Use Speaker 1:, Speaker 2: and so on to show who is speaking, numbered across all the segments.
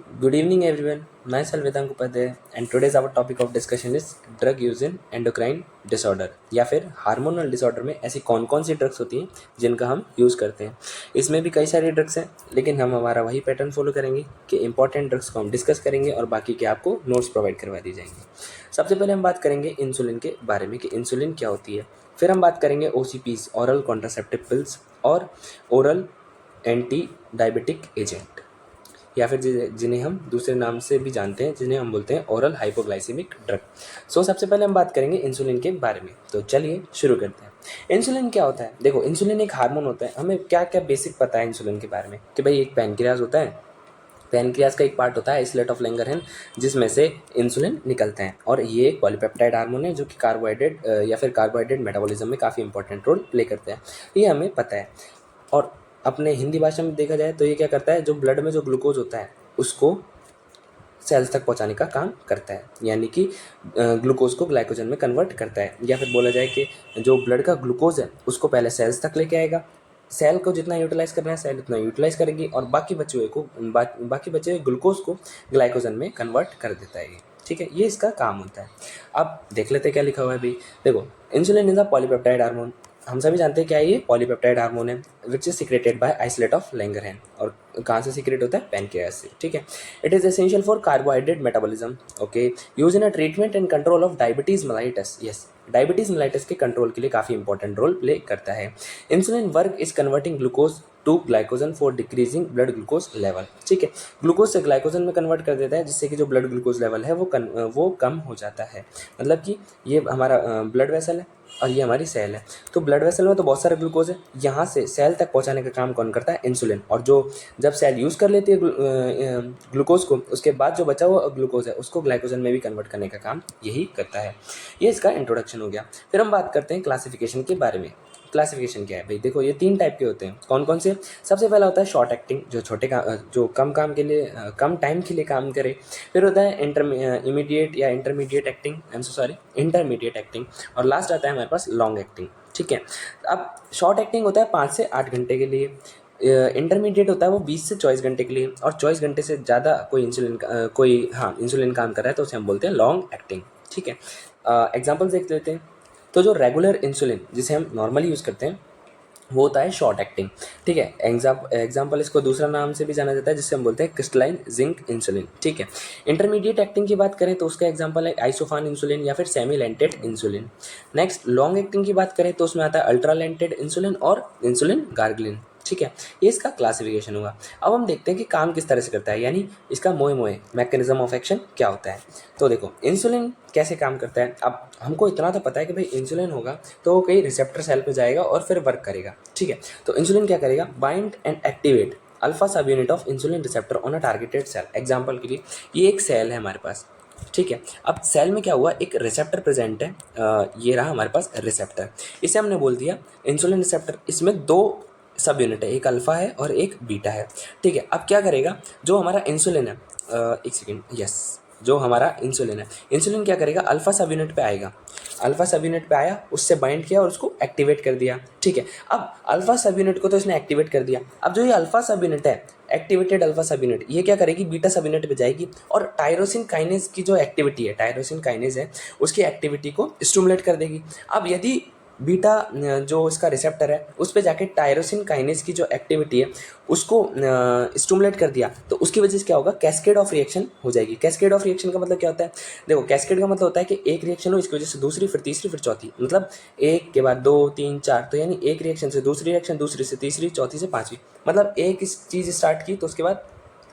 Speaker 1: Good evening, everyone. Myself Vedant Upadhyay, and today's our topic of discussion is drug use in endocrine disorder या फिर hormonal disorder में ऐसी कौन कौन सी drugs होती हैं जिनका हम यूज़ करते हैं। इसमें भी कई सारी ड्रग्स हैं, लेकिन हम हमारा वही पैटर्न फॉलो करेंगे कि इंपॉर्टेंट ड्रग्स को हम डिस्कस करेंगे और बाकी के आपको नोट्स प्रोवाइड करवा दी जाएंगे। सबसे पहले हम बात करेंगे इंसुलिन के बारे में कि इंसुलिन क्या होती है। फिर हम बात करेंगे OCPs, ओरल कॉन्ट्रासेप्टिव पिल्स, और ओरल एंटी डायबिटिक एजेंट, या फिर जिन्हें हम दूसरे नाम से भी जानते हैं, जिन्हें हम बोलते हैं ओरल हाइपोग्लाइसेमिक ड्रग। सबसे पहले हम बात करेंगे इंसुलिन के बारे में। तो चलिए शुरू करते हैं। इंसुलिन क्या होता है? देखो, इंसुलिन एक हार्मोन होता है। हमें क्या क्या बेसिक पता है इंसुलिन के बारे में कि भाई एक पैनक्रियाज होता है, पैनक्रियाज का एक पार्ट होता है आइसोलेट ऑफ लैंगरहैंस, जिसमें से इंसुलिन निकलते हैं, और ये एक पॉलीपेप्टाइड हार्मोन है जो कि कार्बोहाइड्रेट या फिर कार्बोहाइड्रेट मेटाबॉलिज्म में काफ़ी इंपॉर्टेंट रोल प्ले करते हैं। ये हमें पता है। और अपने हिंदी भाषा में देखा जाए तो ये क्या करता है, जो ब्लड में जो ग्लूकोज होता है उसको सेल्स तक पहुंचाने का काम करता है, यानी कि ग्लूकोज को ग्लाइकोजन में कन्वर्ट करता है। या फिर बोला जाए कि जो ब्लड का ग्लूकोज है उसको पहले सेल्स तक लेके आएगा, सेल को जितना यूटिलाइज करना है सेल उतना यूटिलाइज करेगी, और बाकी बचे हुए ग्लूकोज को ग्लाइकोजन में कन्वर्ट कर देता है। ठीक है, ये इसका काम होता है। अब देख लेते हैं क्या लिखा हुआ है अभी। देखो, insulin is a polypeptide hormone. हम सभी जानते हैं क्या है, ये पॉलीपेप्टाइड हार्मोन है which is secreted by isolate of Langerhans. और कहाँ से सिक्रेट होता है? पैनक्रियाज से। ठीक है, it is essential for carbohydrate metabolism. Okay, use in a treatment and control of diabetes mellitus. Yes, diabetes mellitus के कंट्रोल के लिए काफ़ी इंपॉर्टेंट रोल प्ले करता है। Insulin work is converting glucose to glycogen for decreasing blood glucose level. ठीक है, glucose से glycogen में कन्वर्ट कर देता है, जिससे कि जो ब्लड ग्लूकोज लेवल है वो कम हो जाता है। मतलब कि ये हमारा ब्लड वेसल है और ये हमारी सेल है। तो ब्लड वेसल में तो बहुत सारा ग्लूकोज है, यहाँ से सेल तक पहुँचाने का काम कौन करता है? इंसुलिन। और जो जब सेल यूज़ कर लेती है ग्लूकोज को, उसके बाद जो बचा हुआ ग्लूकोज है उसको ग्लाइकोजन में भी कन्वर्ट करने का काम यही करता है। ये इसका इंट्रोडक्शन हो गया। फिर हम बात करते हैं क्लासिफिकेशन के बारे में। क्लासिफिकेशन क्या है भाई? देखो, ये 3 टाइप के होते हैं। कौन कौन से? सबसे पहला होता है शॉर्ट एक्टिंग, जो कम काम के लिए कम टाइम के लिए काम करे। फिर होता है इमीडिएट या इंटरमीडिएट एक्टिंग, इंटरमीडिएट एक्टिंग, और लास्ट आता है हमारे पास लॉन्ग एक्टिंग। ठीक है, अब शॉर्ट एक्टिंग होता है 5 से 8 घंटे के लिए, इंटरमीडिएट होता है वो 20 से 24 घंटे के लिए, और 24 घंटे से ज़्यादा कोई इंसुलिन काम कर रहा है तो उसे हम बोलते हैं लॉन्ग एक्टिंग। ठीक है, एग्जाम्पल देख लेते हैं। तो जो रेगुलर इंसुलिन जिसे हम नॉर्मली यूज़ करते हैं वो होता है शॉर्ट एक्टिंग। ठीक है, एग्जाम्पल इसको दूसरा नाम से भी जाना जाता है जिससे हम बोलते हैं क्रिस्टलाइन जिंक इंसुलिन। ठीक है, इंटरमीडिएट एक्टिंग की बात करें तो उसका एग्जाम्पल है आइसोफान इंसुलिन या फिर semi lente insulin. Next, long acting की बात करें तो उसमें आता है अल्ट्रा लेंटेड इंसुलिन और इंसुलिन गार्गलिन। ठीक है, ये इसका क्लासिफिकेशन हुआ। अब हम देखते हैं कि काम किस तरह से करता है, यानी इसका मोए मैकेनिज्म ऑफ एक्शन क्या होता है। तो देखो, इंसुलिन कैसे काम करता है। अब हमको इतना तो पता है कि भाई इंसुलिन होगा तो वो कई रिसेप्टर सेल पे जाएगा और फिर वर्क करेगा। ठीक है, तो इंसुलिन क्या करेगा? Bind and activate alpha subunit of insulin receptor on a targeted cell. Example के लिए ये एक सेल है हमारे पास। ठीक है, अब सेल में क्या हुआ, एक रिसेप्टर प्रेजेंट है। ये रहा हमारे पास रिसेप्टर, इसे हमने बोल दिया इंसुलिन रिसेप्टर। इसमें 2 सब यूनिट है, एक अल्फा है और एक बीटा है। ठीक है, अब क्या करेगा, जो हमारा इंसुलिन है, एक सेकेंड, यस, जो हमारा इंसुलिन क्या करेगा, अल्फा सब यूनिट पे आएगा। अल्फा सब यूनिट पे आया, उससे बाइंड किया और उसको एक्टिवेट कर दिया। ठीक है, अब अल्फा सब यूनिट को तो इसने एक्टिवेट कर दिया। अब जो ये अल्फा सब यूनिट है, एक्टिवेटेड अल्फा सब यूनिट, ये क्या करेगी, बीटा सब यूनिट पे जाएगी और टायरोसिन काइनेज की जो एक्टिविटी है, टायरोसिन काइनेज है, उसकी एक्टिविटी को स्टिमुलेट कर देगी। अब यदि बीटा जो इसका रिसेप्टर है उस पर जाके टायरोसिन काइनेज की जो एक्टिविटी है उसको स्टिमुलेट कर दिया, तो उसकी वजह से क्या होगा, कैस्केड ऑफ रिएक्शन हो जाएगी। कैस्केड ऑफ रिएक्शन का मतलब क्या होता है? देखो, कैस्केड का मतलब होता है कि एक रिएक्शन हो, इसकी वजह से दूसरी, फिर तीसरी, फिर चौथी, मतलब एक के बाद 2 3 4, तो यानी एक रिएक्शन से दूसरी रिएक्शन, दूसरी से तीसरी, चौथी से पांचवी, मतलब एक चीज़ स्टार्ट की तो उसके बाद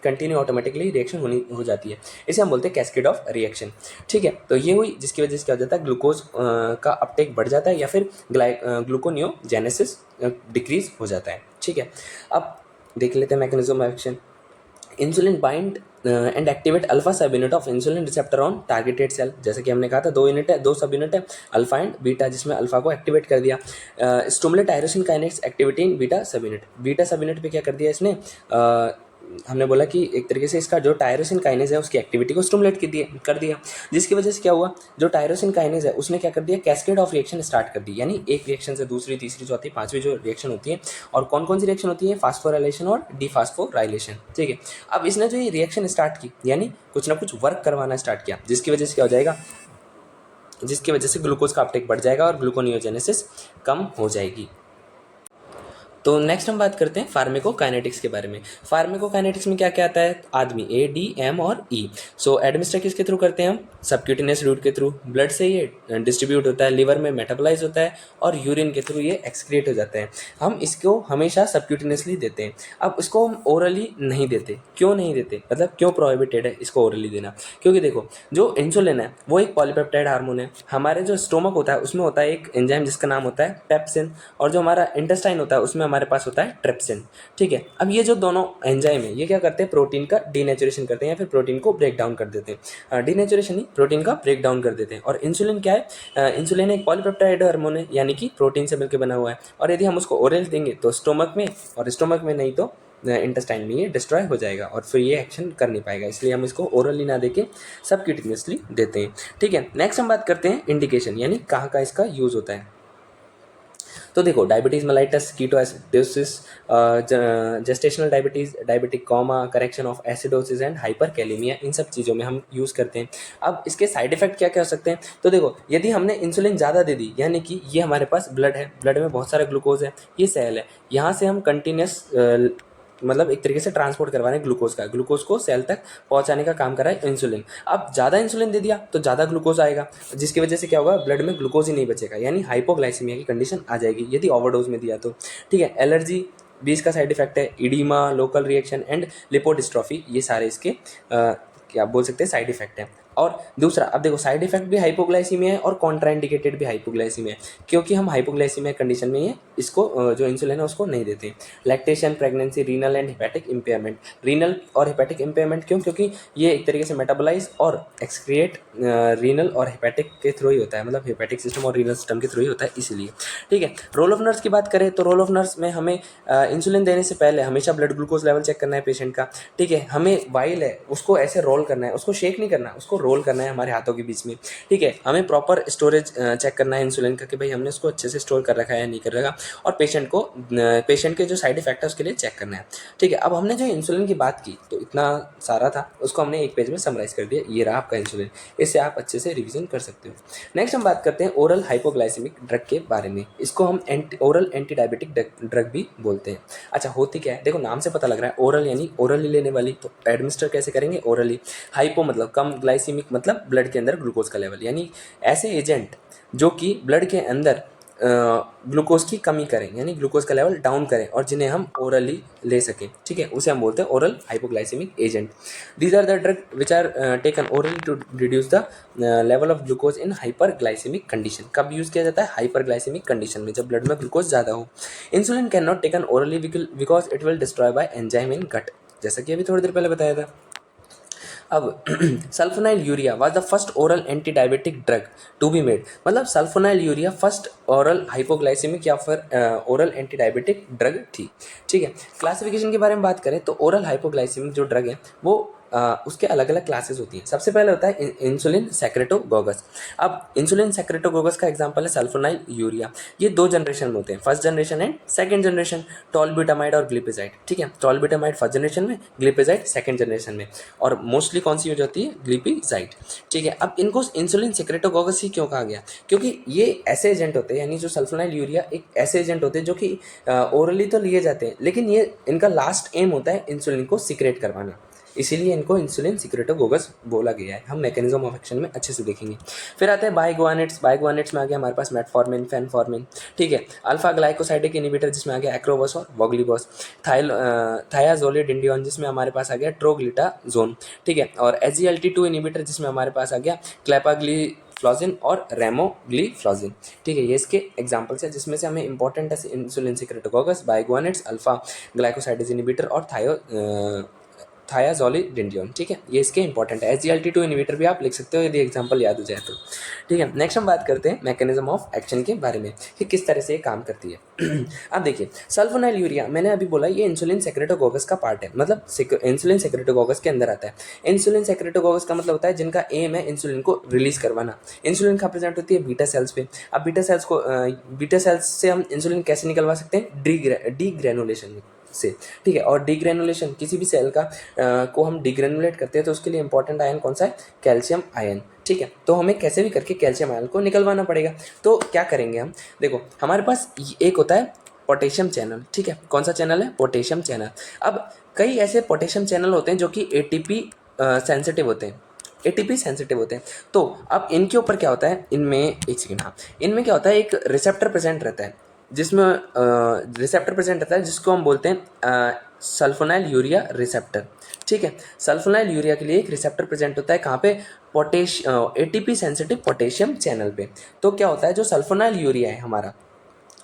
Speaker 1: कंटिन्यू ऑटोमेटिकली रिएक्शन हो जाती है। इसे हम बोलते हैं कैस्केड ऑफ रिएक्शन। ठीक है, तो ये हुई जिसकी वजह से क्या हो जाता है, ग्लूकोज का अपटेक बढ़ जाता है या फिर ग्लूकोनियोजेनेसिस डिक्रीज हो जाता है। ठीक है, अब देख लेते हैं mechanism of action. Insulin bind and activate alpha subunit of insulin receptor on targeted cell. जैसे कि हमने कहा था 2 यूनिट है, 2 सब यूनिट है, अल्फा एंड बीटा, जिसमें अल्फा को एक्टिवेट कर दिया। Stimulate tyrosine kinase activity in beta सब यूनिट। बीटा सब यूनिट पे क्या कर दिया इसने, हमने बोला कि एक तरीके से इसका जो टायरोसिन काइनेज है उसकी एक्टिविटी को स्टिमुलेट कर दिया, जिसकी वजह से क्या हुआ, जो टायरोसिन काइनेज है उसने क्या कर दिया, कैस्केड ऑफ रिएक्शन स्टार्ट कर दी, यानी एक रिएक्शन से दूसरी, तीसरी, चौथी, पांचवी जो रिएक्शन होती है, और कौन कौन सी रिएक्शन होती है, फास्फोराइलेशन और डिफास्फोराइलेशन, ठीक है। अब इसने जो ये रिएक्शन स्टार्ट की, यानी कुछ ना कुछ वर्क करवाना स्टार्ट किया, जिसकी वजह से क्या हो जाएगा, जिसकी वजह से ग्लूकोज का अपटेक बढ़ जाएगा और ग्लूकोनियोजेनेसिस कम हो जाएगी। तो नेक्स्ट हम बात करते हैं फार्मेकोकाइनेटिक्स के बारे में। फार्मेकोकाइनेटिक्स में क्या क्या आता है, आदमी ए, डी, एम और ई। सो एडमिनिस्टर किसके थ्रू करते हैं हम, सबक्यूटेनियस रूट के थ्रू, ब्लड से ये डिस्ट्रीब्यूट होता है, लिवर में मेटाबोलाइज होता है और यूरिन के थ्रू ये एक्सक्रीट हो जाता है। हम इसको हमेशा सबक्यूटेनियसली देते हैं। अब इसको हम ओरली नहीं देते, क्यों नहीं देते, मतलब क्यों प्रोहिबिटेड है इसको ओरली देना, क्योंकि देखो जो इंसुलिन है वो एक पॉलीपेप्टाइड हार्मोन है। हमारे जो स्टोमक होता है उसमें होता है एक एंजाइम जिसका नाम होता है पेप्सिन, और जो हमारा इंटेस्टाइन होता है उसमें हमारे पास होता है ट्रिप्सिन, ठीक है। अब ये जो दोनों एंजाइम है ये क्या करते हैं, प्रोटीन का डीनेचुरेशन करते हैं या फिर प्रोटीन को ब्रेक डाउन कर देते हैं, डीनेचुरेशन नहीं, प्रोटीन का ब्रेक डाउन कर देते हैं। और इंसुलिन क्या है, इंसुलिन एक पॉलीपेप्टाइड हार्मोन है, यानी कि प्रोटीन से मिलकर बना हुआ है, और यदि हम उसको ओरल देंगे तो स्टोमक में, और स्टोमक में नहीं तो इंटेस्टाइन में ये डिस्ट्रॉय हो जाएगा और फिर ये एक्शन कर नहीं पाएगा, इसलिए हम इसको ओरली ना देके सबक्यूटेनियसली देते हैं, ठीक है। नेक्स्ट हम बात करते हैं इंडिकेशन, यानी कहाँ का इसका यूज़ होता है। तो देखो diabetes mellitus, ketoacidosis, gestational diabetes, diabetic coma, correction of acidosis and hyperkalaemia, इन सब चीज़ों में हम यूज़ करते हैं। अब इसके साइड इफेक्ट क्या क्या हो सकते हैं, तो देखो यदि हमने इंसुलिन ज़्यादा दे दी, यानी कि ये हमारे पास ब्लड है, ब्लड में बहुत सारा ग्लूकोज है, ये सेल है, यहाँ से हम कंटिन्यूस मतलब एक तरीके से ट्रांसपोर्ट करवा रहे हैं ग्लूकोज को सेल तक पहुंचाने का काम कर रहा है इंसुलिन। अब ज़्यादा इंसुलिन दे दिया तो ज़्यादा ग्लूकोज आएगा, जिसकी वजह से क्या होगा, ब्लड में ग्लूकोज ही नहीं बचेगा, यानी हाइपोग्लाइसीमिया की कंडीशन आ जाएगी यदि ओवरडोज में दिया तो, ठीक है। एलर्जी भी इसका साइड इफेक्ट है, oedema, local reaction and lipodystrophy, ये सारे इसके क्या बोल सकते हैं साइड इफेक्ट है। और दूसरा, अब देखो साइड इफेक्ट भी हाइपोग्लाइसीमिया है और कॉन्ट्राइंडिकेटेड भी हाइपोग्लाइसीमिया है, क्योंकि हम हाइपोग्लाइसीमिया कंडीशन में ये इसको जो इंसुलिन है उसको नहीं देते। Lactation, pregnancy, renal and hepatic impairment, renal और हेपेटिक इम्पेयरमेंट क्यों, क्योंकि ये एक तरीके से मेटाबोलाइज और एक्सक्रिएट रीनल और हेपेटिक के थ्रू ही होता है, मतलब हेपेटिक सिस्टम और रीनल सिस्टम के थ्रू ही होता है, इसीलिए, ठीक है। रोल ऑफ नर्स की बात करें तो रोल ऑफ नर्स में हमें इंसुलिन देने से पहले हमेशा ब्लड ग्लूकोज लेवल चेक करना है पेशेंट का, ठीक है। हमें वाइल है उसको ऐसे रोल करना है, उसको शेक नहीं करना, उसको रोल करना है हमारे हाथों के बीच में, ठीक है। हमें प्रॉपर स्टोरेज चेक करना है इंसुलिन का कि भाई हमने उसको अच्छे से स्टोर कर रखा है या नहीं कर रखा, और पेशेंट के जो साइड इफेक्ट है उसके लिए चेक करना है, ठीक है। अब हमने जो इंसुलिन की बात की तो इतना सारा था, उसको हमने एक पेज में समराइज कर दिया, ये रहा आपका इंसुलिन, इससे आप अच्छे से रिविजन कर सकते हो। नेक्स्ट हम बात करते हैं ओरल हाइपोग्लाइसेमिक ड्रग के बारे में, इसको हम ओरल एंटी डायबिटिक ड्रग भी बोलते हैं। अच्छा होती क्या है, देखो नाम से पता लग रहा है ओरल यानी ओरली लेने वाली, तो एडमिनिस्टर कैसे करेंगे, ओरली। हाइपो मतलब कम, ग्लाइसीमिक मतलब ब्लड के अंदर ग्लूकोज का लेवल, यानी ऐसे एजेंट जो कि ब्लड के अंदर ग्लूकोज की कमी करें, यानी ग्लूकोज का लेवल डाउन करें, और जिन्हें हम ओरली ले सकें, ठीक है, उसे हम बोलते हैं oral hypoglycaemic agent. These are the drug which are taken orally to reduce the level of glucose in hyperglycaemic condition. कब यूज़ किया जाता है, हाइपरग्लाइसेमिक कंडीशन में, जब ब्लड में ग्लूकोज ज़्यादा हो। Insulin can not taken orally because it will destroy by enzyme in gut, जैसा कि अभी थोड़ी देर पहले बताया था। अब sulphonylurea was the first oral anti diabetic drug to be made, मतलब sulphonylurea first oral hypoglycaemic या फिर ओरल एंटी डायबिटिक ड्रग थी, ठीक है। क्लासिफिकेशन के बारे में बात करें तो ओरल हाइपोग्लाइसेमिक जो ड्रग है वो उसके अलग अलग क्लासेस होती हैं। सबसे पहले होता है इंसुलिन सेक्रेटोगोगस। अब इंसुलिन सेक्रेटोगोगस का एग्जांपल है सल्फोनाइल यूरिया। ये दो जनरेशन में होते हैं, first generation and second generation, टॉलब्यूटामाइड और ग्लिपेजाइड, ठीक है। टॉलब्यूटामाइड फर्स्ट जनरेशन में, ग्लिपेजाइड सेकंड जनरेशन में, और मोस्टली कौन सी यूज होती है, ग्लिपेजाइड, ठीक है। अब इनको इंसुलिन सेक्रेटोगोगस ही क्यों कहा गया, क्योंकि ये ऐसे एजेंट होते हैं, यानी जो सल्फोनाइल यूरिया एक ऐसे एजेंट होते हैं जो कि ओरली तो लिए जाते हैं, लेकिन ये इनका लास्ट एम होता है इंसुलिन को सीक्रेट करवाना, इसीलिए इनको इंसुलिन सिक्रेटोगोगस बोला गया है। हम मैकेनिज्म ऑफ एक्शन में अच्छे से देखेंगे। फिर आते हैं बाइगुआनेट्स। बाइगुआनेट्स में आ गया हमारे पास मेटफॉर्मिन, फेनफॉर्मिन, ठीक है। अल्फा ग्लाइकोसाइडिक इनिबिटर जिसमें आ गया एक्रोबॉस और वोगलीबॉस। थायाजोलिडिंडियोन जिसमें हमारे पास आ गया ट्रोग्लिटाजोन, ठीक है। और SGLT2 इनिबिटर जिसमें हमारे पास आ गया क्लेपाग्लिफ्लॉजिन और रेमोग्लिफ्लॉजिन, ठीक है। ये इसके एग्जांपल्स हैं जिसमें से हमें इंपॉर्टेंट है इंसुलिन सिक्रेटोगोगस, बाइगुआनेट्स, अल्फा ग्लाइकोसाइडेज इनिबिटर और थायाजोलिडिंडियोन, ठीक है, ये इसके इंपॉर्टेंट है। SGLT2 इनहिबिटर भी आप लिख सकते हो यदि एग्जांपल याद हो जाए तो, ठीक है। नेक्स्ट हम बात करते हैं मैकेनिज्म ऑफ एक्शन के बारे में कि किस तरह से ये काम करती है। अब देखिए सल्फोनाइल यूरिया, मैंने अभी बोला ये इंसुलिन सेक्रेटोगोगस का पार्ट है, मतलब इंसुलिन सेक्रेटोगोगस के अंदर आता है। इंसुलिन सेक्रेटोगोगस का मतलब होता है जिनका एम है इंसुलिन को रिलीज करवाना। इंसुलिन कहाँ प्रेजेंट होती है? बीटा सेल्स पे। अब बीटा सेल्स से हम इंसुलिन कैसे निकलवा सकते हैं? डीग्रेनुलेशन से, ठीक है। और डीग्रेनुलेशन किसी भी सेल का को हम डीग्रेनुलेट करते हैं तो उसके लिए इंपॉर्टेंट आयन कौन सा है? कैल्शियम आयन, ठीक है। तो हमें कैसे भी करके कैल्शियम आयन को निकलवाना पड़ेगा। तो क्या करेंगे हम? देखो हमारे पास एक होता है पोटेशियम चैनल, ठीक है। कौन सा चैनल है? Potassium channel. अब कई ऐसे पोटेशियम चैनल होते हैं जो कि एटीपी सेंसिटिव होते हैं, एटीपी सेंसिटिव होते हैं। तो अब इनके ऊपर क्या होता है? इनमें एक सेकेंड, हाँ, इनमें क्या होता है? एक रिसेप्टर प्रेजेंट रहता है जिसमें रिसेप्टर प्रेजेंट रहता है जिसको हम बोलते हैं सल्फोनाइल यूरिया रिसेप्टर, ठीक है। सल्फोनाइल यूरिया के लिए एक रिसेप्टर प्रेजेंट होता है कहाँ पे? एटीपी सेंसिटिव पोटेशियम चैनल पे। तो क्या होता है? जो सल्फोनाइल यूरिया है हमारा,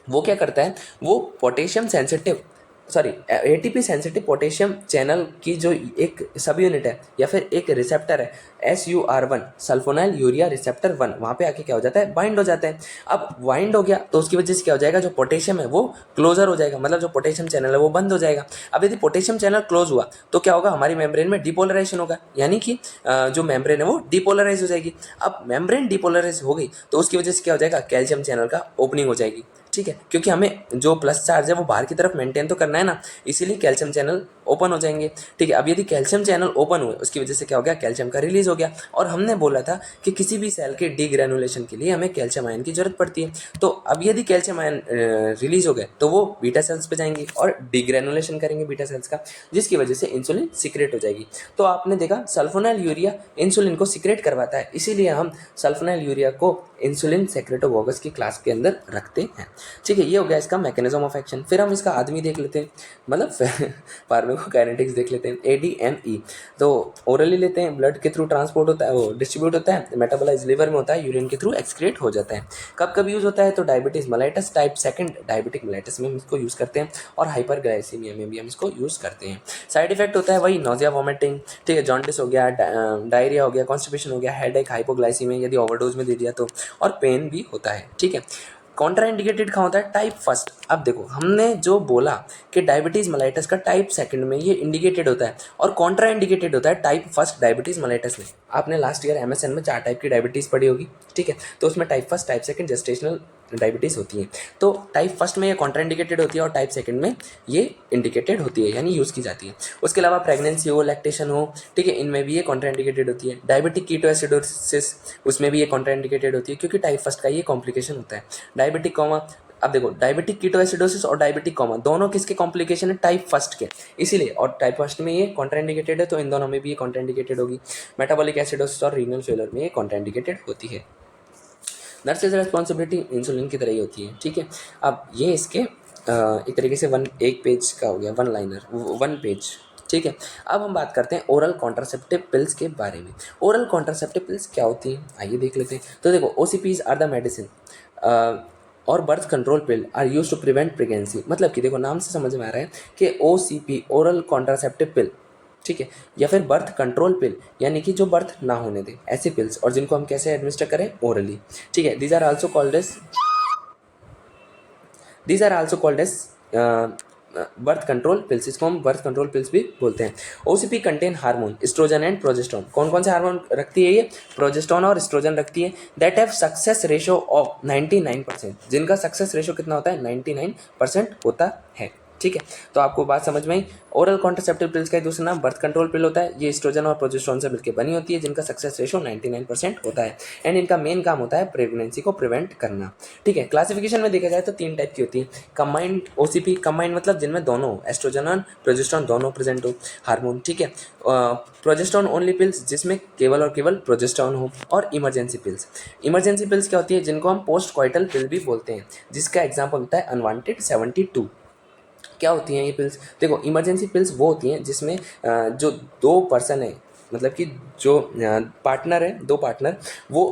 Speaker 1: वो क्या करता है? वो potassium sensitive ATP sensitive potassium channel की जो एक सब यूनिट है या फिर एक रिसेप्टर है SUR1 सल्फोनाइल यूरिया रिसेप्टर 1, वहाँ पे आके क्या हो जाता है? बाइंड हो जाता है। अब बाइंड हो गया तो उसकी वजह से क्या हो जाएगा? जो पोटेशियम है वो क्लोजर हो जाएगा, मतलब जो पोटेशियम चैनल है वो बंद हो जाएगा। अब यदि पोटेशियम चैनल क्लोज हुआ तो क्या होगा? हमारी मेम्ब्रेन में डिपोलराइजेशन होगा, यानी कि जो मेम्ब्रेन है वो डिपोलराइज हो जाएगी। अब मेम्ब्रेन डिपोलराइज हो गई तो उसकी वजह से क्या हो जाएगा? कैल्शियम चैनल का ओपनिंग हो जाएगी, ठीक है, क्योंकि हमें जो प्लस चार्ज है वो बाहर की तरफ मेंटेन तो करना है ना, इसीलिए कैल्शियम चैनल ओपन हो जाएंगे, ठीक है। अब यदि कैल्शियम चैनल ओपन हुए उसकी वजह से क्या हो गया? कैल्शियम का रिलीज हो गया। और हमने बोला था कि किसी भी सेल के डीग्रेनुलेशन के लिए हमें कैल्शियम आयन की जरूरत पड़ती है। तो अब यदि कैल्शियम आयन रिलीज हो गए तो वो बीटा सेल्स पे जाएंगे और डीग्रेनुलेशन करेंगे बीटा सेल्स का, जिसकी वजह से इंसुलिन सिक्रेट हो जाएगी। तो आपने देखा सल्फोनाइल यूरिया इंसुलिन को सिक्रेट करवाता है, इसीलिए हम सल्फोनाइल यूरिया को इंसुलिन सेक्रेटोगोगस की क्लास के अंदर रखते हैं, ठीक है। ये हो गया इसका मैकेनिज्म ऑफ एक्शन। फिर हम इसका आदमी देख लेते हैं, मतलब फार्माकोकाइनेटिक्स देख लेते हैं। ADME तो ओरली लेते हैं, ब्लड के थ्रू ट्रांसपोर्ट होता है, वो डिस्ट्रीब्यूट होता है, मेटाबोलाइज लिवर में होता है, यूरिन के थ्रू एक्सक्रीट हो जाता है। कब कब यूज़ होता है? तो diabetes mellitus type 2 diabetic mellitus में हम इसको यूज़ करते हैं और हाइपरग्लाइसीमिया में भी हम इसको यूज़ करते हैं। साइड इफेक्ट होता है वही नोजिया, वॉमिटिंग, ठीक है, जॉन्डिस हो गया, डायरिया हो गया, कॉन्स्टिपेशन हो गया, हेडेक, हाइपोग्लाइसीमिया यदि ओवरडोज में दे दिया तो, और पेन भी होता है, ठीक है। कॉन्ट्रा इंडिकेटेड कहाँ होता है? टाइप 1। अब देखो हमने जो बोला कि डायबिटीज़ मेलाइटस का टाइप 2 में ये इंडिकेटेड होता है और कॉन्ट्रा इंडिकेटेड होता है टाइप 1 डायबिटीज़ मेलाइटस में। आपने लास्ट ईयर MSN में 4 टाइप की डायबिटीज़ पढ़ी होगी, ठीक है। तो उसमें टाइप 1, टाइप 2 जेस्टेशनल डायबिटीज़ होती है। तो टाइप 1 में ये कॉन्ट्रा इंडिकेटेड होती है और टाइप 2 में ये इंडिकेटेड होती है, यानी यूज़ की जाती है। उसके अलावा प्रेगनेंसी हो, लैक्टेशन हो, ठीक है, इनमें भी ये कॉन्ट्रा इंडिकेटेड होती है। डायबिटिक कीटोएसिडोसिस, उसमें भी ये कॉन्ट्रा इंडिकेटेड होती है क्योंकि टाइप 1 का ये कॉम्प्लिकेशन होता है। डायबिटिक कॉमा, अब देखो डायबिटिक कीटोएसिडोसिस और डायबिटिक कॉमा दोनों किसके कॉम्प्लिकेशन है? टाइप 1 के, इसीलिए। और टाइप 1 में ये कॉन्ट्राइंडिकेटेड है तो इन दोनों में भी ये कॉन्ट्राइंडिकेटेड होगी। मेटाबॉलिक एसिडोसिस और रीनल फेलियर में ये कॉन्ट्राइंडिकेटेड होती है। नर्स इज रेस्पॉन्सिबिलिटी इंसुलिन की तरह ही होती है, ठीक है। अब ये इसके एक तरीके से एक पेज का हो गया, 1 लाइनर, 1 पेज, ठीक है। अब हम बात करते हैं ओरल कॉन्ट्रासेप्टिव पिल्स के बारे में। ओरल कॉन्ट्रासेप्टिव पिल्स क्या होती हैं, आइए देख लेते हैं। तो देखो OCPs आर द मेडिसिन और birth control pill are use to prevent pregnancy. मतलब कि देखो नाम से समझ में आ रहा है कि OCP ओरल कॉन्ट्रासेप्टिव पिल, ठीक है, या फिर बर्थ कंट्रोल पिल, यानी कि जो बर्थ ना होने दे, ऐसे पिल्स, और जिनको हम कैसे एडमिनिस्टर करें? ओरली, ठीक है। These are also called as birth control pills, इसको हम बर्थ कंट्रोल पिल्स भी बोलते हैं। OCP contain hormone oestrogen and progesterone. कौन कौन से हार्मोन रखती है ये? प्रोजेस्टेरोन और एस्ट्रोजन रखती है। That have success ratio of 99%, जिनका सक्सेस रेशियो कितना होता है? 99% होता है, ठीक है। तो आपको बात समझ में आई। ओरल कॉन्ट्रासेप्टिव पिल्स का दूसरा नाम बर्थ कंट्रोल पिल होता है। ये एस्ट्रोजन और प्रोजेस्टेरोन से मिलकर बनी होती है, जिनका सक्सेस रेशियो 99% होता है एंड इनका मेन काम होता है प्रेगनेंसी को प्रिवेंट करना, ठीक है। क्लासिफिकेशन में देखा जाए तो 3 टाइप की होती है। कंबाइंड OCP, कंबाइंड मतलब जिनमें दोनों एस्ट्रोजन और प्रोजेस्टेरोन दोनों प्रेजेंट हो हार्मोन, ठीक है। प्रोजेस्टेरोन ओनली पिल्स, जिसमें केवल और केवल प्रोजेस्टेरोन हो। और इमरजेंसी पिल्स, इमरजेंसी पिल्स क्या होती है? जिनको हम पोस्ट कॉइटल पिल भी बोलते हैं, जिसका एग्जाम्पल होता है अनवांटेड 72। क्या होती हैं ये पिल्स? देखो इमरजेंसी पिल्स वो होती हैं जिसमें जो 2 पर्सन है, मतलब कि जो पार्टनर है, 2 पार्टनर, वो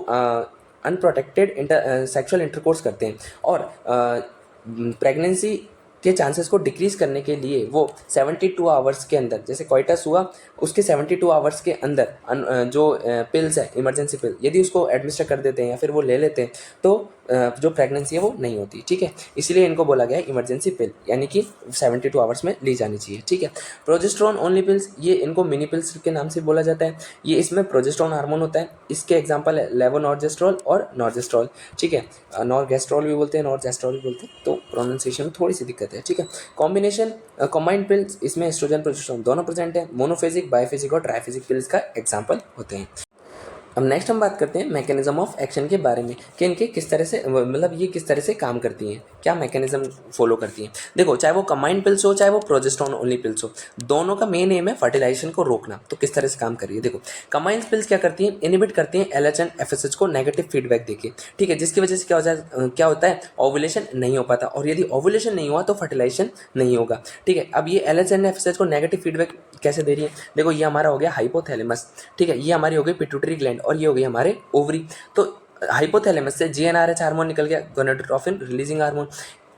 Speaker 1: अनप्रोटेक्टेड सेक्सुअल इंटरकोर्स करते हैं और प्रेगनेंसी के चांसेस को डिक्रीज़ करने के लिए वो 72 आवर्स के अंदर, जैसे कोइटस हुआ उसके 72 आवर्स के अंदर जो पिल्स है इमरजेंसी पिल, यदि उसको एडमिनिस्टर कर देते हैं या फिर वो ले लेते हैं तो जो प्रेगनेंसी है वो नहीं होती, ठीक है। इसलिए इनको बोला गया है इमरजेंसी पिल, यानी कि 72 आवर्स में ली जानी चाहिए, ठीक है। प्रोजेस्टेरोन ओनली पिल्स, ये इनको मिनी पिल्स के नाम से बोला जाता है। ये इसमें प्रोजेस्टेरोन हार्मोन होता है। इसके एग्जांपल है लेवोनॉर्जेस्ट्रोल और नॉर्जेस्ट्रोल, ठीक है। नॉर्गेस्ट्रोल भी बोलते हैं, नॉर्जेस्ट्रोल भी बोलते हैं, तो प्रोनाउंसिएशन में थोड़ी सी दिक्कत है, ठीक है। कॉम्बिनेशन कॉम्बाइंड पिल्स, इसमें एस्ट्रोजन प्रोजेस्टेरोन दोनों प्रेजेंट है। मोनोफेजिक, बाइफेजिक और ट्राइफेजिक पिल्स का एग्जाम्पल होते हैं। अब नेक्स्ट हम बात करते हैं मैकेनिज्म ऑफ एक्शन के बारे में कि इनके किस तरह से, मतलब ये किस तरह से काम करती हैं, क्या मैकेनिज्म फॉलो करती हैं। देखो, चाहे वो कंबाइंड पिल्स हो चाहे वो प्रोजेस्टेरोन ओनली पिल्स हो, दोनों का मेन एम है फर्टिलाइजेशन को रोकना। तो किस तरह से काम कर रही है, देखो कंबाइंड पिल्स क्या करती हैं, इनिबिट करती हैं एलएच एंड एफएसएच को नेगेटिव फीडबैक देके, ठीक है, जिसकी वजह से क्या होता है ओवुलेशन नहीं हो पाता, और यदि ओवुलेशन नहीं हुआ तो फर्टिलाइजेशन नहीं होगा, ठीक है। अब ये एलएच एंड एफएसएच को नेगेटिव फीडबैक कैसे दे रही है, देखो ये हमारा हो गया हाइपोथैलेमस, ठीक है, ये हमारी हो गई पिट्यूटरी ग्लैंड और ये हो गई हमारे ओवरी। तो हाइपोथैलेमस से जीएनआरएच हार्मोन निकल गया, गोनाडोट्रोफिन रिलीजिंग हार्मोन,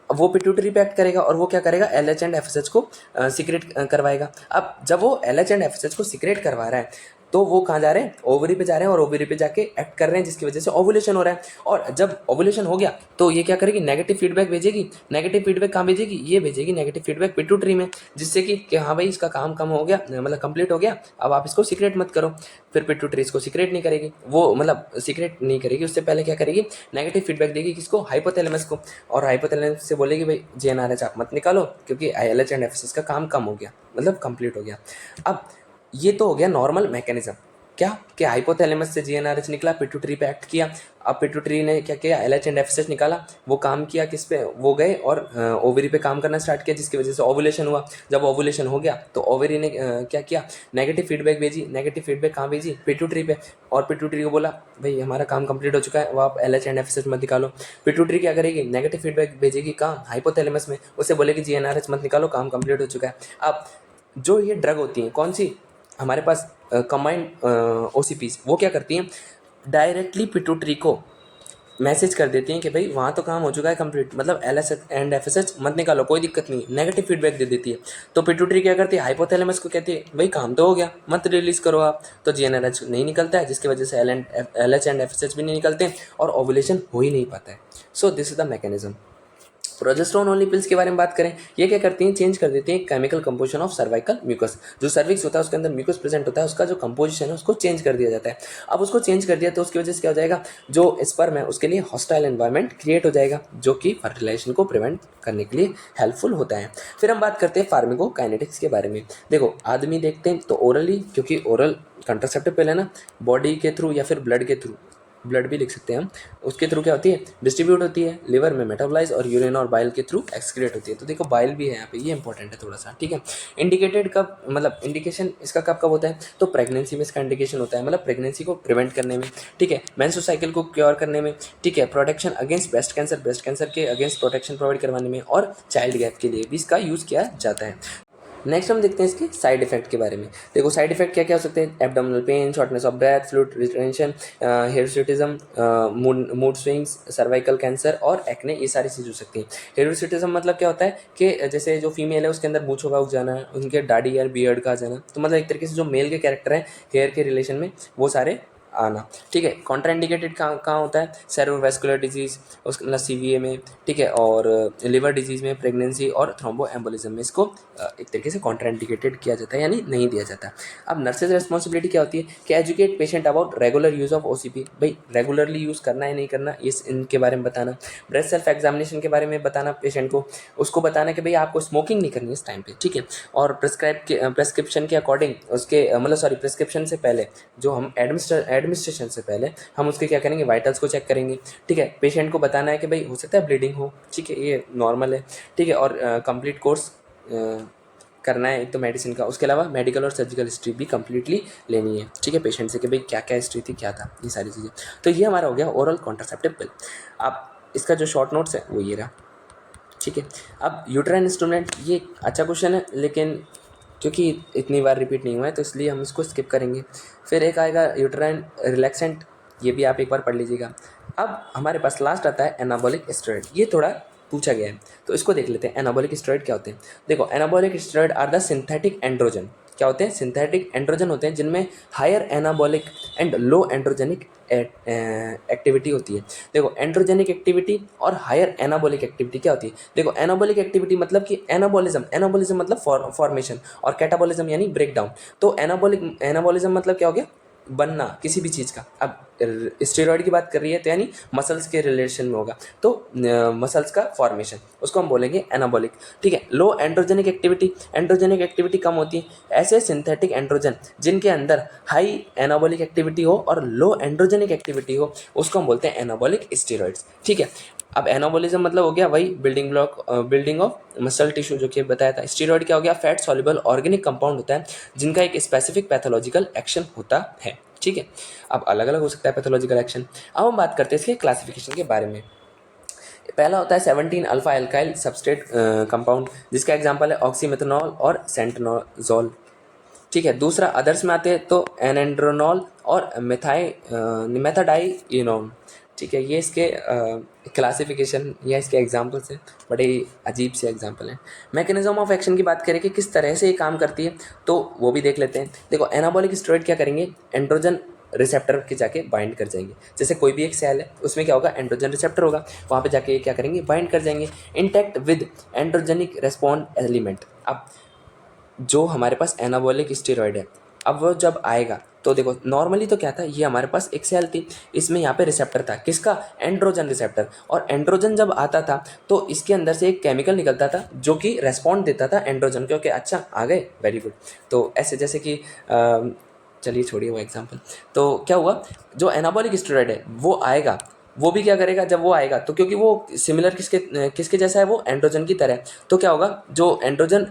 Speaker 1: वो पिट्यूटरी पे एक्ट करेगा और वो क्या करेगा एलएच एंड एफएसएच को सीक्रेट करवाएगा। अब जब वो एलएच एंड एफएसएच को सीक्रेट करवा रहा है तो वो कहाँ जा रहे हैं, ओवरी पे जा रहे हैं और ओवरी पे जाके एक्ट कर रहे हैं, जिसकी वजह से ओवुलेशन हो रहा है। और जब ओवुलेशन हो गया तो ये क्या करेगी, नेगेटिव फीडबैक भेजेगी। नेगेटिव फीडबैक कहाँ भेजेगी, ये भेजेगी नेगेटिव फीडबैक पिट्यूटरी में, जिससे कि हाँ भाई इसका काम कम हो गया, मतलब कंप्लीट हो गया, अब आप इसको सीक्रेट मत करो। फिर पिट्यूटरी इसको सीक्रेट नहीं करेगी, वो मतलब सीक्रेट नहीं करेगी, उससे पहले क्या करेगी, नेगेटिव फीडबैक देगी किसको, हाइपोथैलेमस को, और हाइपोथैलेमस से बोलेगी भाई जीएनआरएच आप मत निकालो क्योंकि एलएच एंड एफएसएच का काम कम हो गया, मतलब कंप्लीट हो गया। अब ये तो हो गया नॉर्मल मैकेनिज्म, क्या कि हाइपोथैलेमस से जीएनआरएच निकला, पिट्यूटरी पे एक्ट किया, अब पिट्यूटरी ने क्या किया, एलएच एंड एफएसएच निकाला, वो काम किया किस पे, वो गए और ओवरी पे काम करना स्टार्ट किया, जिसकी वजह से ओवुलेशन हुआ। जब ओवुलेशन हो गया तो ओवरी ने क्या किया, नेगेटिव फीडबैक भेजी। नेगेटिव फीडबैक कहाँ भेजी, पिट्यूटरी पे, और पिट्यूटरी को बोला भाई हमारा काम कंप्लीट हो चुका है, वो आप एलएच एंड एफएसएच मत निकालो। पिट्यूटरी क्या करेगी, नेगेटिव फीडबैक भेजेगी कहाँ, हाइपोथैलेमस में, उसे बोलेगी जीएनआरएच मत निकालो, काम कंप्लीट हो चुका है। अब जो ये ड्रग होती हैं कौन सी हमारे पास कंबाइंड ओसीपीज, वो क्या करती हैं, डायरेक्टली पिट्यूटरी को मैसेज कर देती हैं कि भाई वहाँ तो काम हो चुका है कंप्लीट, मतलब एलएच एंड एफएसएच मत निकालो, कोई दिक्कत नहीं, नेगेटिव फीडबैक दे देती है। तो पिट्यूटरी क्या करती है, हाइपोथैलेमस को कहती है भाई काम तो हो गया, मत रिलीज करो आप, तो जीएनआरएच नहीं निकलता है, जिसकी वजह से एलएच एंड एफएसएच भी नहीं निकलते और ओवुलेशन हो ही नहीं पाता है। So this is the mechanism. Progesterone only pills के बारे में बात करें, ये क्या करती हैं, चेंज कर देती हैं chemical composition of cervical mucus. जो सर्विक्स होता है उसके अंदर म्यूकस प्रेजेंट होता है, उसका जो कंपोजिशन है उसको चेंज कर दिया जाता है। अब उसको चेंज कर दिया तो उसकी वजह से क्या हो जाएगा, जो स्पर्म है उसके लिए हॉस्टाइल एनवायरनमेंट क्रिएट हो जाएगा, जो कि फर्टिलाइजेशन को प्रिवेंट करने के लिए हेल्पफुल होता है। फिर हम बात करते हैं फार्माकोकाइनेटिक्स के बारे में। देखो आदमी देखते हैं तो ओरली, क्योंकि ओरल कंट्रासेप्टिव पिल है ना, बॉडी के थ्रू या फिर ब्लड के थ्रू, ब्लड भी लिख सकते हैं हम, उसके थ्रू क्या होती है, डिस्ट्रीब्यूट होती है, लिवर में मेटाबोलाइज और यूरिन और बाइल के थ्रू एक्सक्रीट होती है। तो देखो बाइल भी है यहाँ पे, ये इंपॉर्टेंट है थोड़ा सा, ठीक है। इंडिकेटेड कब, मतलब इंडिकेशन इसका कब कब होता है, तो प्रेगनेंसी में इसका इंडिकेशन होता है, मतलब प्रेगनेंसी को प्रिवेंट करने में, ठीक है, मेंस्ट्रुअल साइकिल को क्योर करने में, ठीक है, प्रोटेक्शन अगेंस्ट ब्रेस्ट कैंसर के अगेंस्ट प्रोटेक्शन प्रोवाइड करवाने में, और चाइल्ड डेथ के लिए भी इसका यूज़ किया जाता है। नेक्स्ट हम देखते हैं इसके साइड इफेक्ट के बारे में। देखो साइड इफेक्ट क्या क्या हो सकते हैं, abdominal pain, shortness of breath, fluid retention, hirsutism, mood swings, cervical cancer और एक्ने, ये सारी चीज़ हो सकती हैं। हिर्सुटिज्म मतलब क्या होता है कि जैसे जो फीमेल है उसके अंदर मूंछों का उग जाना, उनके दाढ़ी या बियर्ड का आ जाना, तो मतलब एक तरीके से जो मेल के कैरेक्टर हैं हेयर के रिलेशन में वो सारे आना, ठीक है। कॉन्ट्राइंडिकेटेड कहाँ होता है, सेरेब्रोवैस्कुलर डिजीज़, उसके मतलब सीवीए में, ठीक है, और लिवर डिजीज़ में, प्रेगनेंसी और थ्रोम्बो एम्बोलिज्म में इसको एक तरीके से कॉन्ट्राइंडिकेटेड किया जाता है, यानी नहीं दिया जाता। अब नर्सेज रिस्पॉन्सिबिलिटी क्या होती है कि educate patient about regular use of OCP, भाई रेगुलरली यूज़ करना है नहीं करना, इस इनके बारे में बताना। ब्रेस्ट सेल्फ एग्जामिनेशन के बारे में बताना पेशेंट को, उसको बताना कि भाई आपको स्मोकिंग नहीं करनी इस टाइम पे, ठीक है। और प्रेस्क्रिप्शन के अकॉर्डिंग उसके प्रिस्क्रिप्शन से पहले, जो हम एडमिनिस्ट्रेशन से पहले हम उसके क्या करेंगे, वाइटल्स को चेक करेंगे, ठीक है। पेशेंट को बताना है कि भाई हो सकता है ब्लीडिंग हो, ठीक है, ये नॉर्मल है, ठीक है, और कंप्लीट कोर्स करना है एक तो मेडिसिन का, उसके अलावा मेडिकल और सर्जिकल हिस्ट्री भी कंप्लीटली लेनी है, ठीक है, पेशेंट से कि भाई क्या क्या हिस्ट्री थी, क्या था, ये सारी चीज़ें। तो ये हमारा हो गया ओरल कॉन्ट्रासेप्टिव पिल। अब इसका जो शॉर्ट नोट्स है वो ये रहा, ठीक है। अब यूट्राइन इंस्ट्रूमेंट, ये अच्छा क्वेश्चन है लेकिन क्योंकि इतनी बार रिपीट नहीं हुआ है तो इसलिए हम इसको स्किप करेंगे। फिर एक आएगा यूट्राइन रिलैक्सेंट, ये भी आप एक बार पढ़ लीजिएगा। अब हमारे पास लास्ट आता है एनाबॉलिक स्टेरॉइड, ये थोड़ा पूछा गया है। तो इसको देख लेते हैं, एनाबॉलिक स्टेरॉइड क्या होते हैं। देखो, anabolic steroid are the synthetic androgen. क्या होते हैं? सिंथेटिक एंड्रोजन होते हैं जिनमें higher anabolic and low androgenic activity होती है। देखो, एंड्रोजेनिक एक्टिविटी और हायर एनाबॉलिक एक्टिविटी क्या होती है। देखो, एनाबॉलिक एक्टिविटी मतलब कि एनाबॉलिज्म मतलब फॉर्मेशन, और कैटाबॉलिज्म यानी ब्रेक डाउन। तो एनाबॉलिज्म मतलब क्या हो गया? बनना किसी भी चीज़ का। अब स्टेरॉइड की बात कर रही है तो यानी मसल्स के रिलेशन में होगा, तो मसल्स का फॉर्मेशन, उसको हम बोलेंगे एनाबॉलिक। ठीक है। लो एंड्रोजेनिक एक्टिविटी कम होती है ऐसे सिंथेटिक एंड्रोजन जिनके अंदर हाई एनाबॉलिक एक्टिविटी हो और लो एंड्रोजेनिक एक्टिविटी हो, उसको हम बोलते हैं एनाबॉलिक स्टेरॉइड्स। ठीक है। अब एनाबॉलिज्म मतलब हो गया वही बिल्डिंग ऑफ मसल टिश्यू जो कि बताया था। स्टेरॉइड क्या हो गया? फैट सॉल्युबल ऑर्गेनिक कंपाउंड होता है जिनका एक स्पेसिफिक पैथोलॉजिकल एक्शन होता है। ठीक है। अब अलग अलग हो सकता है पैथोलॉजिकल एक्शन। अब हम बात करते हैं इसके क्लासिफिकेशन के बारे में। पहला होता है 17 अल्फा एल्काइल सबस्ट्रेट कंपाउंड, जिसका एग्जांपल है ऑक्सीमेथनॉल और सेंटनोजोल। ठीक है। दूसरा अदर्स में आते हैं तो एनेंड्रोनॉल और मेथाडाइनोन। ठीक है। ये इसके क्लासिफिकेशन या इसके एग्जांपल्स हैं, बड़े अजीब से एग्जांपल हैं। मैकेनिज्म ऑफ एक्शन की बात करें कि किस तरह से ये काम करती है, तो वो भी देख लेते हैं। देखो, एनाबॉलिक स्टेरॉइड क्या करेंगे? एंड्रोजन रिसेप्टर के जाके बाइंड कर जाएंगे। जैसे कोई भी एक सेल है, उसमें क्या होगा? एंड्रोजन रिसेप्टर होगा, वहाँ पे जाके क्या करेंगे? बाइंड कर जाएंगे। Intact with androgenic respond element. अब जो हमारे पास एनाबॉलिक स्टेरॉइड है, अब वो जब आएगा तो देखो, नॉर्मली तो क्या था, ये हमारे पास एक सेल थी, इसमें यहाँ पे रिसेप्टर था, किसका? Androgen receptor. और एंड्रोजन जब आता था तो इसके अंदर से एक केमिकल निकलता था जो कि रेस्पॉन्ड देता था एंड्रोजन, क्योंकि अच्छा आ गए, वेरी गुड। तो ऐसे जैसे कि चलिए छोड़िए वो एग्जाम्पल। तो क्या हुआ? जो एनाबॉलिक स्टेरॉइड है वो आएगा, वो भी क्या करेगा जब वो आएगा, तो क्योंकि वो सिमिलर किसके जैसा है? वो एंड्रोजन की तरह। तो क्या होगा? जो एंड्रोजन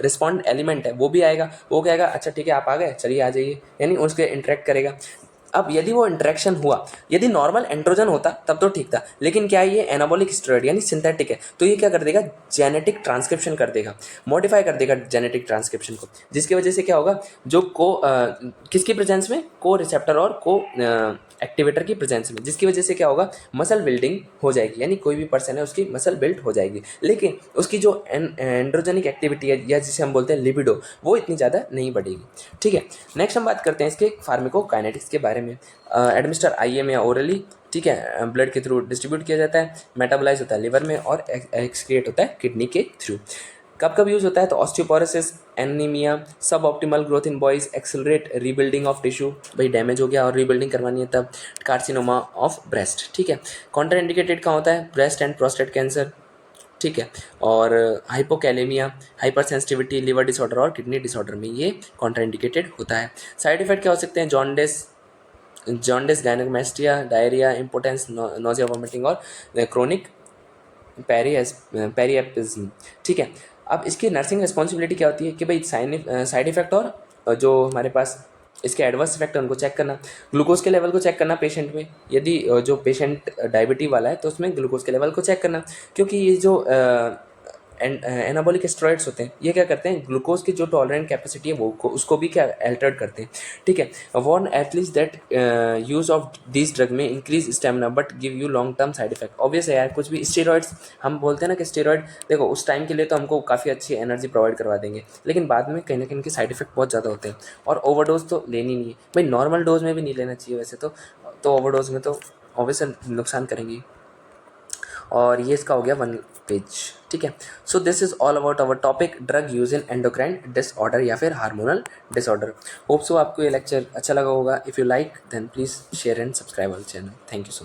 Speaker 1: रिस्पॉन्ड एलिमेंट है वो भी आएगा, वो कहेगा अच्छा ठीक है आप आ गए, चलिए आ जाइए, यानी उसके इंटरेक्ट करेगा। अब यदि वो इंटरेक्शन हुआ, यदि नॉर्मल एंड्रोजन होता तब तो ठीक था, लेकिन क्या है, ये एनाबॉलिक स्टेरॉइड यानी सिंथेटिक है, तो ये क्या कर देगा? जेनेटिक ट्रांसक्रिप्शन कर देगा, मॉडिफाई कर देगा जेनेटिक ट्रांसक्रिप्शन को, जिसकी वजह से क्या होगा? जो किसकी प्रेजेंस में? को रिसेप्टर और को एक्टिवेटर की प्रेजेंस में, जिसकी वजह से क्या होगा? मसल बिल्डिंग हो जाएगी, यानी कोई भी पर्सन है उसकी मसल बिल्ड हो जाएगी, लेकिन उसकी जो एंड्रोजेनिक एक्टिविटी है या जिसे हम बोलते हैं लिबिडो, वो इतनी ज़्यादा नहीं बढ़ेगी। ठीक है। नेक्स्ट हम बात करते हैं इसके फार्माकोकाइनेटिक्स के बारे में। एडमिनिस्टर आईएम या ओरली, ठीक है, ब्लड के थ्रू डिस्ट्रीब्यूट किया जाता है, मेटाबोलाइज होता है लिवर में और एक्सक्रिएट होता है किडनी के थ्रू। कब कब यूज़ होता है? तो ऑस्टियोपोरोसिस, एनीमिया, सब optimal growth in boys, accelerate rebuilding of tissue, भाई डैमेज हो गया और रीबिल्डिंग करवानी है तब, कार्सिनोमा ऑफ ब्रेस्ट। ठीक है। कॉन्ट्रा इंडिकेटेड कहाँ होता है? Breast and prostate cancer. ठीक है। और hypokalemia, hyper sensitivity, liver disorder और किडनी डिसऑर्डर में ये कॉन्ट्रा इंडिकेटेड होता है। साइड इफेक्ट क्या हो सकते हैं? Jaundice, gynaecomastia, diarrhoea, importance, nausea, vomiting और क्रोनिक पेरिएपिज्म। ठीक है। अब इसकी नर्सिंग रिस्पॉन्सिबिलिटी क्या होती है कि भाई साइड इफेक्ट और जो हमारे पास इसके एडवर्स इफेक्ट है उनको चेक करना, ग्लूकोज के लेवल को चेक करना पेशेंट में, यदि जो पेशेंट डायबिटीज वाला है तो उसमें ग्लूकोज के लेवल को चेक करना, क्योंकि ये जो एनाबॉलिक स्टेरॉइड्स होते हैं ये क्या करते हैं? ग्लूकोज की जो टॉलरेंट कैपेसिटी है वो उसको भी क्या अल्टर्ड करते हैं। ठीक है। Warn at least that use of this drug में increase stamina but give you long term side effect. Obvious है यार, कुछ भी स्टेरॉइड्स हम बोलते हैं ना कि स्टेरॉइड देखो उस टाइम के लिए तो हमको काफ़ी अच्छी एनर्जी प्रोवाइड करवा देंगे, लेकिन बाद में कहीं ना कहीं इनके साइड इफेक्ट बहुत ज़्यादा होते हैं, और ओवरडोज तो लेनी नहीं है भाई, नॉर्मल डोज में भी नहीं लेना चाहिए वैसे तो ओवरडोज में तो ऑब्वियस नुकसान करेंगी। और ये इसका हो गया 1 पेज। ठीक है। So this is all about our topic drug use in endocrine disorder या फिर हार्मोनल डिसऑर्डर। होप सो आपको ये लेक्चर अच्छा लगा होगा। If you like then please share and subscribe our channel. Thank you so much.